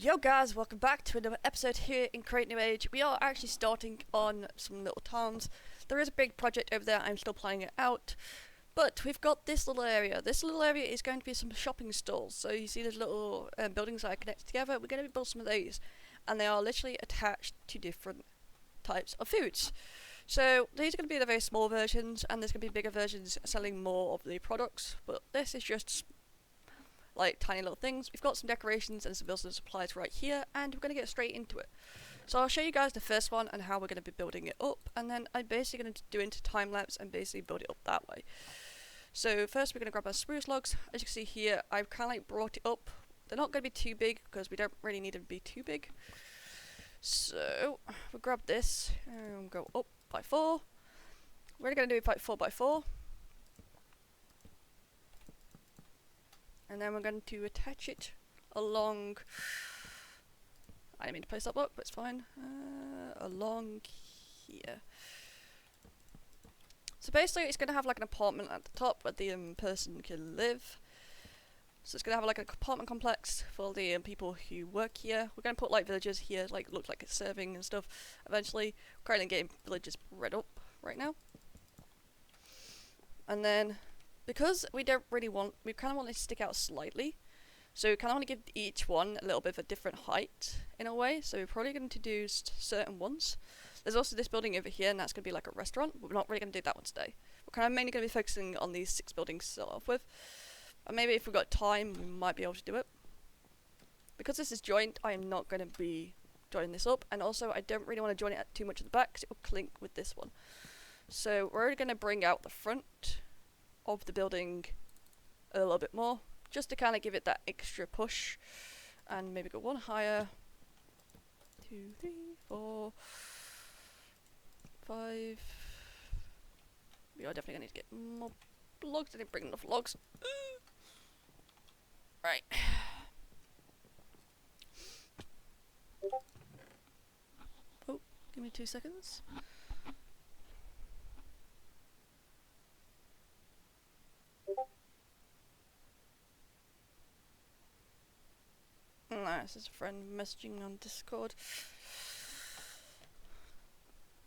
Yo guys, welcome back to another episode here in Create New Age. We are actually starting on some little towns. There is a big project over there, I'm still planning it out. But we've got this little area. This little area is going to be some shopping stalls. So you see those little buildings that are connected together. We're going to build some of those. And they are literally attached to different types of foods. So these are going to be the very small versions, and there's going to be bigger versions selling more of the products. But this is just like tiny little things. We've got some decorations and some building supplies right here, and we're going to get straight into it. So I'll show you guys the first one and how we're going to be building it up, and then I'm basically going to do into time lapse and basically build it up that way. So first we're going to grab our spruce logs. As you can see here, I've kind of like brought it up. They're not going to be too big because we don't really need them to be too big. So we'll grab this and go up by 4. We're going to do it by 4 by 4. And then we're going to attach it along, I didn't mean to place that block, but it's fine, along here. So basically it's going to have like an apartment at the top where the person can live. So it's going to have like an apartment complex for the people who work here. We're going to put like villagers here, like look like it's serving and stuff eventually. We're currently getting villagers bred up right now. And then because we don't really want, we kind of want it to stick out slightly, so we kind of want to give each one a little bit of a different height in a way, so we're probably going to do certain ones. There's also this building over here, and that's going to be like a restaurant, but we're not really going to do that one today. We're kind of mainly going to be focusing on these 6 buildings to start off with, and maybe if we've got time, we might be able to do it. Because this is joint, I am not going to be joining this up, and also I don't really want to join it at too much at the back, because it will clink with this one. So we're already going to bring out the front of the building a little bit more, just to kind of give it that extra push, and maybe go one higher. 2, 3, 4, 5. We are definitely gonna need to get more logs. I didn't bring enough logs. Right. Oh, give me 2 seconds. No, this is a friend messaging on Discord.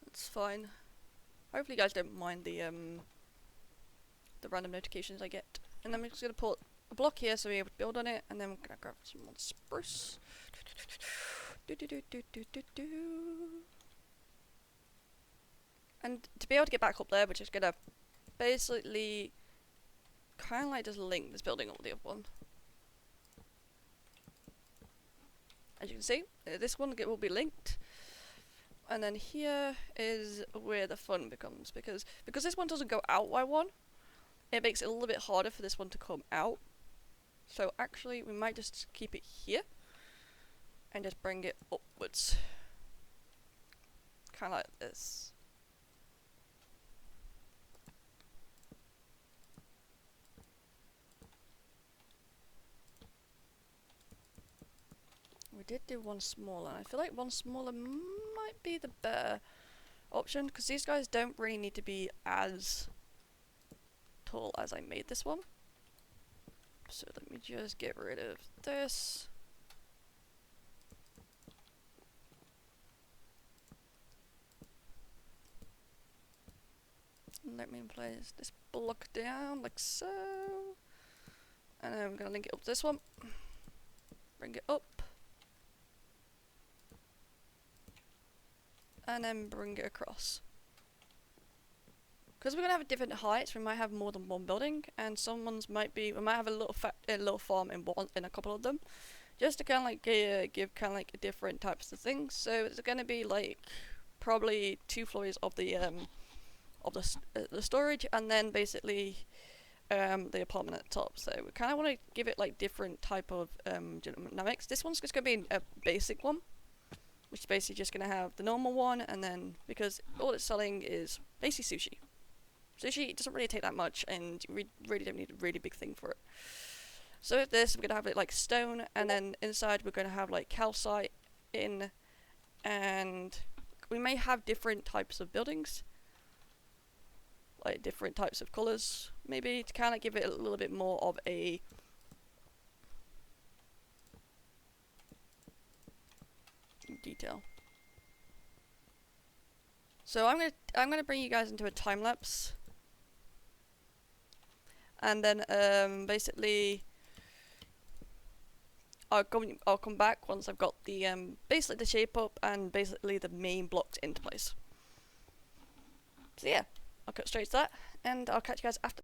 It's fine. Hopefully you guys don't mind the random notifications I get. And then we're just gonna put a block here so we're able to build on it, and then we're gonna grab some more spruce. And to be able to get back up there, we're just gonna basically kinda like just link this building up with the other one. As you can see, this one will be linked, and then here is where the fun becomes, because this one doesn't go out by 1, it makes it a little bit harder for this one to come out. So actually we might just keep it here and just bring it upwards, kind of like this. We did do one smaller. I feel like one smaller might be the better option, because these guys don't really need to be as tall as I made this one. So let me just get rid of this. And let me place this block down like so. And then I'm going to link it up to this one. Bring it up. And then bring it across. Because we're going to have different heights, we might have more than one building, and some ones might be, we might have a little farm in a couple of them, just to kind of like give kind of like different types of things. So it's going to be like probably 2 floors of the storage, and then basically the apartment at the top. So we kind of want to give it like different type of dynamics. This one's just going to be a basic one, which is basically just going to have the normal one, and then because all it's selling is basically sushi. Sushi doesn't really take that much, and you really don't need a really big thing for it. So with this, we're going to have it like stone, and then inside we're going to have like calcite in, and we may have different types of buildings, like different types of colours, maybe to kind of give it a little bit more of a detail. So I'm gonna bring you guys into a time lapse, and then basically I'll come back once I've got the basically the shape up and basically the main blocks into place. So yeah, I'll cut straight to that, and I'll catch you guys after.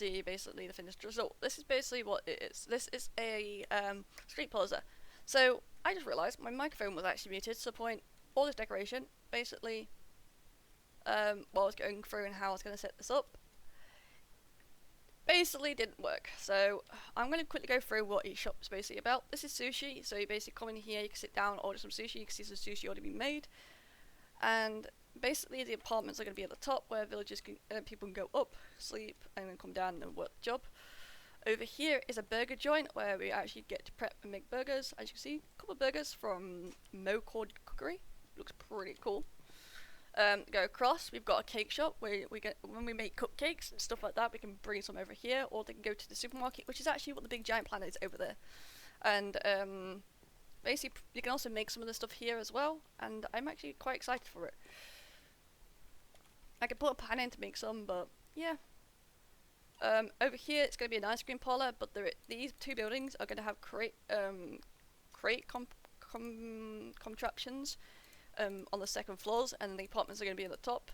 see basically the finished result. This is basically what it is. This is a street plaza. So I just realised my microphone was actually muted, to the point all this decoration, basically what I was going through and how I was going to set this up, basically didn't work. So I'm going to quickly go through what each shop is basically about. This is sushi, so you basically come in here, you can sit down, order some sushi, you can see some sushi already been made, and basically the apartments are going to be at the top where villagers can, people can go up, sleep, and then come down and work the job. Over here is a burger joint where we actually get to prep and make burgers. As you can see, a couple of burgers from Mocord Cookery. Looks pretty cool. Go across, we've got a cake shop where we get, when we make cupcakes and stuff like that, we can bring some over here, or they can go to the supermarket, which is actually what the big giant planet is over there. And basically you can also make some of the stuff here as well, and I'm actually quite excited for it. I could put a pan in to make some, but yeah. Over here it's going to be an ice cream parlor, but these two buildings are going to have crate contraptions on the second floors, and the apartments are going to be at the top.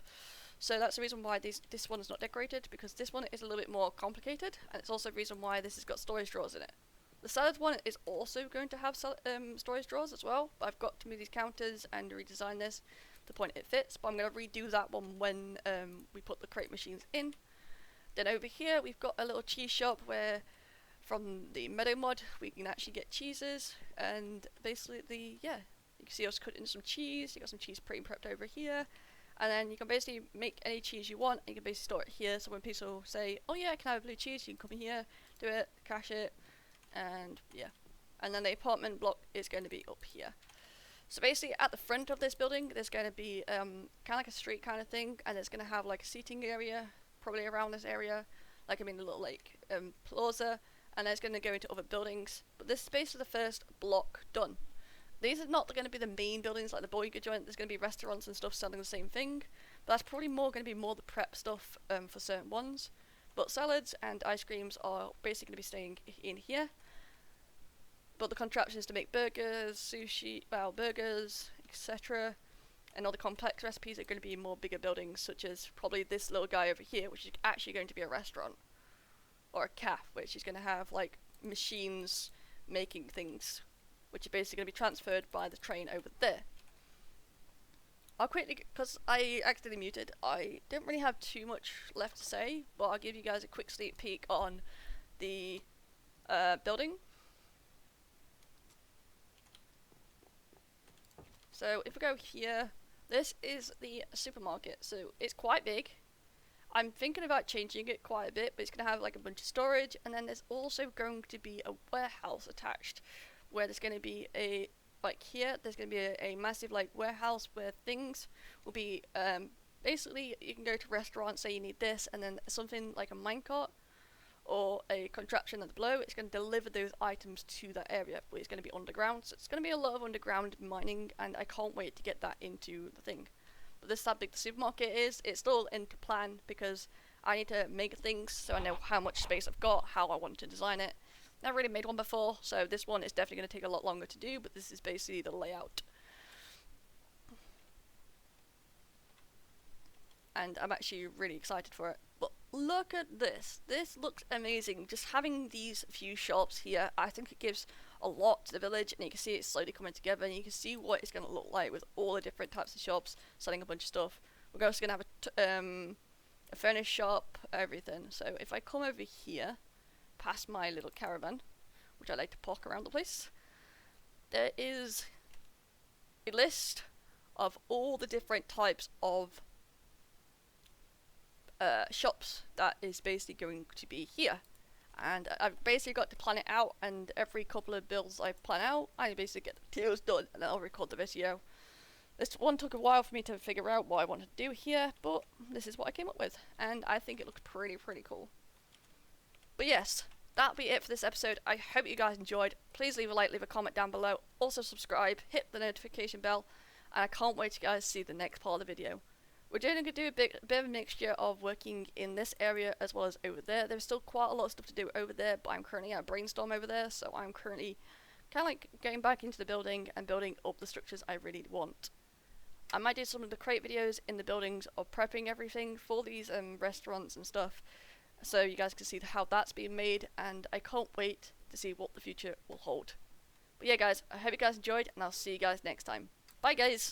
So that's the reason why this one is not decorated, because this one is a little bit more complicated, and it's also the reason why this has got storage drawers in it. The salad one is also going to have storage drawers as well, but I've got to move these counters and redesign this to the point it fits, but I'm going to redo that one when we put the crate machines in. Then over here we've got a little cheese shop where from the Meadow Mod we can actually get cheeses, and basically you can see us cutting some cheese. You got some cheese pre-prepped over here, and then you can basically make any cheese you want, and you can basically store it here, so when people say, oh yeah, can I have blue cheese, you can come in here, do it, cash it, and yeah. And then the apartment block is going to be up here. So basically at the front of this building there's going to be kind of like a street kind of thing, and it's going to have like a seating area probably around this area, like a little like plaza, and it's going to go into other buildings, but this space is the first block done. These are not going to be the main buildings like the burger joint. There's going to be restaurants and stuff selling the same thing, but that's probably more going to be more the prep stuff for certain ones. But salads and ice creams are basically going to be staying in here. But the contraptions to make burgers, sushi, burgers, etc., and all the complex recipes are going to be in more bigger buildings, such as probably this little guy over here, which is actually going to be a restaurant, or a cafe, which is going to have like machines making things, which are basically going to be transferred by the train over there. I'll quickly, because I accidentally muted, I didn't really have too much left to say, but I'll give you guys a quick sneak peek on the building. So if we go here, this is the supermarket, so it's quite big. I'm thinking about changing it quite a bit, but it's going to have like a bunch of storage, and then there's also going to be a warehouse attached, where there's going to be a, like here, there's going to be a massive like warehouse where things will be, basically you can go to restaurants, say you need this, and then something like a minecart or a contraption at below, it's going to deliver those items to that area, but it's going to be underground, so it's going to be a lot of underground mining, and I can't wait to get that into the thing. But this is how big the supermarket is. It's still into plan because I need to make things so I know how much space I've got, how I want to design it. Never really made one before, so this one is definitely going to take a lot longer to do, but this is basically the layout. And I'm actually really excited for it. But look at this. This looks amazing. Just having these few shops here, I think it gives a lot to the village, and you can see it slowly coming together, and you can see what it's going to look like with all the different types of shops selling a bunch of stuff. We're also going to have a furniture shop, everything. So if I come over here, past my little caravan, which I like to park around the place, there is a list of all the different types of shops that is basically going to be here. And I've basically got to plan it out, and every couple of builds I plan out, I basically get the materials done, and then I'll record the video. This one took a while for me to figure out what I wanted to do here, but this is what I came up with, and I think it looks pretty cool. But yes, that'll be it for this episode. I hope you guys enjoyed. Please leave a like, leave a comment down below. Also subscribe, hit the notification bell, and I can't wait to guys see the next part of the video. We're going to do a bit of a mixture of working in this area as well as over there. There's still quite a lot of stuff to do over there, but I'm currently at a brainstorm over there, so I'm currently kind of like getting back into the building and building up the structures I really want. I might do some of the crate videos in the buildings of prepping everything for these restaurants and stuff, so you guys can see how that's being made, and I can't wait to see what the future will hold. But yeah guys, I hope you guys enjoyed, and I'll see you guys next time. Bye guys!